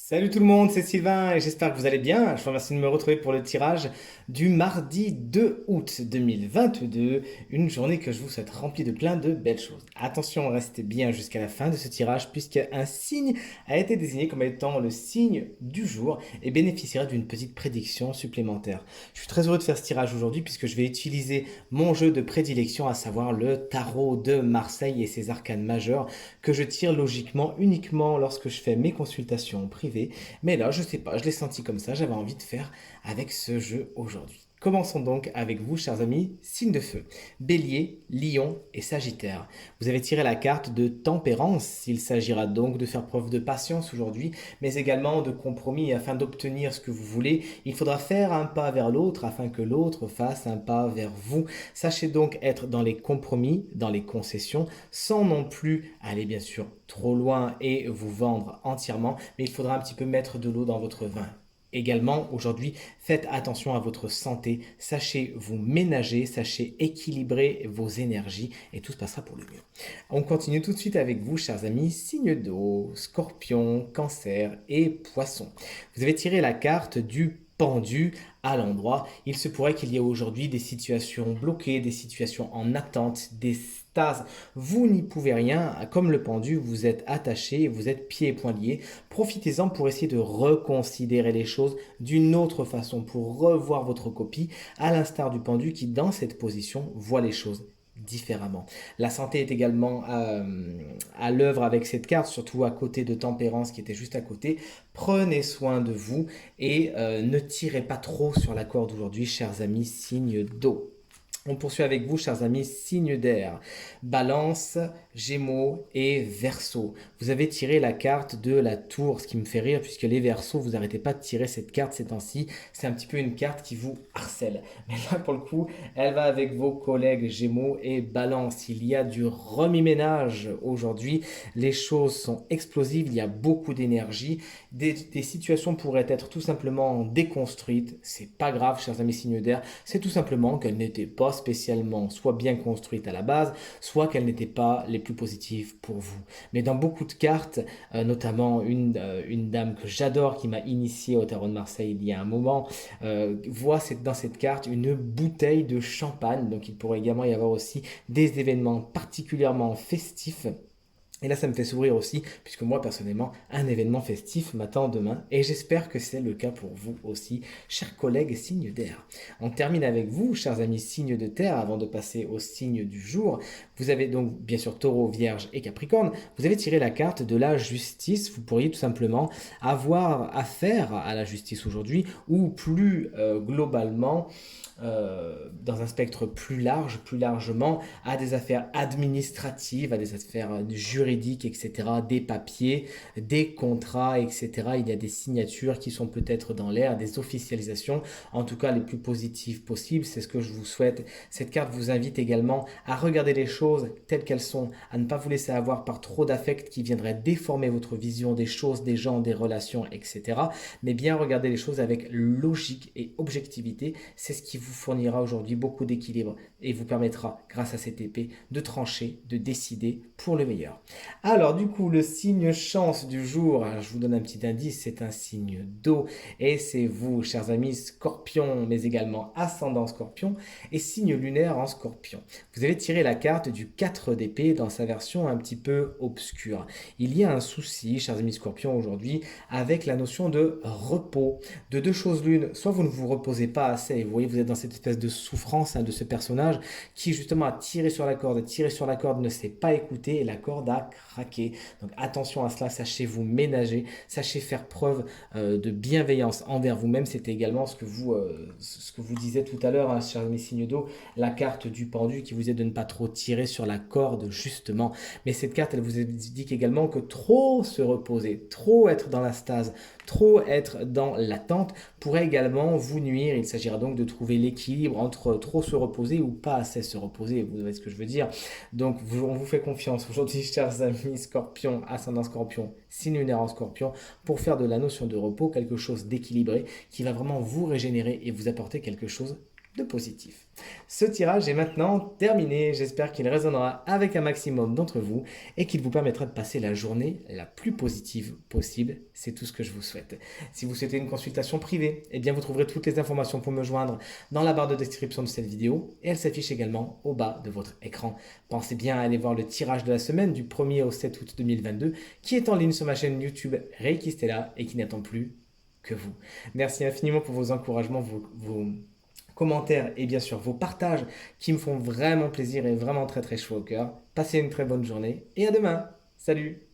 Salut tout le monde, c'est Sylvain et j'espère que vous allez bien. Je vous remercie de me retrouver pour le tirage du mardi 2 août 2022, une journée que je vous souhaite remplie de plein de belles choses. Attention, restez bien jusqu'à la fin de ce tirage puisqu'un signe a été désigné comme étant le signe du jour et bénéficiera d'une petite prédiction supplémentaire. Je suis très heureux de faire ce tirage aujourd'hui puisque je vais utiliser mon jeu de prédilection, à savoir le tarot de Marseille et ses arcanes majeures que je tire logiquement uniquement lorsque je fais mes consultations privées. Mais là, je sais pas, je l'ai senti comme ça, j'avais envie de faire avec ce jeu aujourd'hui. Commençons donc avec vous, chers amis, signe de feu. Bélier, Lion et Sagittaire. Vous avez tiré la carte de tempérance. Il s'agira donc de faire preuve de patience aujourd'hui, mais également de compromis. Afin d'obtenir ce que vous voulez, il faudra faire un pas vers l'autre afin que l'autre fasse un pas vers vous. Sachez donc être dans les compromis, dans les concessions, sans non plus aller bien sûr trop loin et vous vendre entièrement, mais il faudra un petit peu mettre de l'eau dans votre vin. Également, aujourd'hui, faites attention à votre santé, sachez vous ménager, sachez équilibrer vos énergies et tout se passera pour le mieux. On continue tout de suite avec vous, chers amis, signe d'eau, scorpion, cancer et poisson. Vous avez tiré la carte du pendu à l'endroit. Il se pourrait qu'il y ait aujourd'hui des situations bloquées, des situations en attente, des stases. Vous n'y pouvez rien. Comme le pendu, vous êtes attaché, vous êtes pieds et poings liés. Profitez-en pour essayer de reconsidérer les choses d'une autre façon, pour revoir votre copie, à l'instar du pendu qui, dans cette position, voit les choses différemment. La santé est également à l'œuvre avec cette carte, surtout à côté de Tempérance qui était juste à côté. Prenez soin de vous et ne tirez pas trop sur la corde aujourd'hui, chers amis, signe d'eau. On poursuit avec vous, chers amis, signe d'air. Balance, Gémeaux et Verseau. Vous avez tiré la carte de la tour, ce qui me fait rire puisque les Verseaux, vous n'arrêtez pas de tirer cette carte ces temps-ci. C'est un petit peu une carte qui vous harcèle. Mais là, pour le coup, elle va avec vos collègues Gémeaux et Balance. Il y a du remue-ménage aujourd'hui. Les choses sont explosives, il y a beaucoup d'énergie. Des situations pourraient être tout simplement déconstruites. C'est pas grave, chers amis signes d'air. C'est tout simplement qu'elles n'étaient pas spécialement soit bien construites à la base, soit qu'elles n'étaient pas les plus positives pour vous. Mais dans beaucoup de cartes, notamment une dame que j'adore qui m'a initié au tarot de Marseille il y a un moment, voit dans cette carte une bouteille de champagne. Donc il pourrait également y avoir aussi des événements particulièrement festifs. Et là, ça me fait sourire aussi, puisque moi, personnellement, un événement festif m'attend demain, et j'espère que c'est le cas pour vous aussi, chers collègues signes d'air. On termine avec vous, chers amis signes de terre, avant de passer au signe du jour. Vous avez donc, bien sûr, Taureau, Vierge et Capricorne. Vous avez tiré la carte de la justice. Vous pourriez tout simplement avoir affaire à la justice aujourd'hui, ou plus globalement, dans un spectre plus large, plus largement, à des affaires administratives, à des affaires juridiques, etc., des papiers, des contrats, etc. Il y a des signatures qui sont peut-être dans l'air, des officialisations, en tout cas les plus positives possibles, c'est ce que je vous souhaite. Cette carte vous invite également à regarder les choses telles qu'elles sont, à ne pas vous laisser avoir par trop d'affects qui viendraient déformer votre vision des choses, des gens, des relations, etc. Mais bien regarder les choses avec logique et objectivité, c'est ce qui vous fournira aujourd'hui beaucoup d'équilibre et vous permettra, grâce à cette épée, de trancher, de décider pour le meilleur. Alors du coup, le signe chance du jour, alors, je vous donne un petit indice, c'est un signe d'eau et c'est vous, chers amis scorpions, mais également ascendant scorpion et signe lunaire en scorpion. Vous avez tiré la carte du 4 d'épée dans sa version un petit peu obscure. Il y a un souci, chers amis scorpions, aujourd'hui, avec la notion de repos. De deux choses l'une, soit vous ne vous reposez pas assez, et vous voyez, vous êtes dans cette espèce de souffrance de ce personnage qui justement a tiré sur la corde, ne s'est pas écouté et la corde a craqué. Donc attention à cela, sachez vous ménager, sachez faire preuve de bienveillance envers vous-même. C'était également ce que vous disiez tout à l'heure, hein, cher mes signes d'eau, la carte du pendu qui vous est de ne pas trop tirer sur la corde justement. Mais cette carte, elle vous indique également que trop se reposer, trop être dans la stase, trop être dans l'attente pourrait également vous nuire. Il s'agira donc de trouver l'équilibre entre trop se reposer ou pas assez se reposer. Vous voyez ce que je veux dire? Donc, on vous fait confiance aujourd'hui, chers amis scorpions, ascendant scorpion, signe lunaire en scorpion, pour faire de la notion de repos quelque chose d'équilibré qui va vraiment vous régénérer et vous apporter quelque chose de positif. Ce tirage est maintenant terminé. J'espère qu'il résonnera avec un maximum d'entre vous et qu'il vous permettra de passer la journée la plus positive possible. C'est tout ce que je vous souhaite. Si vous souhaitez une consultation privée, eh bien vous trouverez toutes les informations pour me joindre dans la barre de description de cette vidéo et elle s'affiche également au bas de votre écran. Pensez bien à aller voir le tirage de la semaine du 1er au 7 août 2022 qui est en ligne sur ma chaîne YouTube Reiki Stella et qui n'attend plus que vous. Merci infiniment pour vos encouragements, vos commentaires et bien sûr vos partages qui me font vraiment plaisir et vraiment très très chaud au cœur. Passez une très bonne journée et à demain. Salut!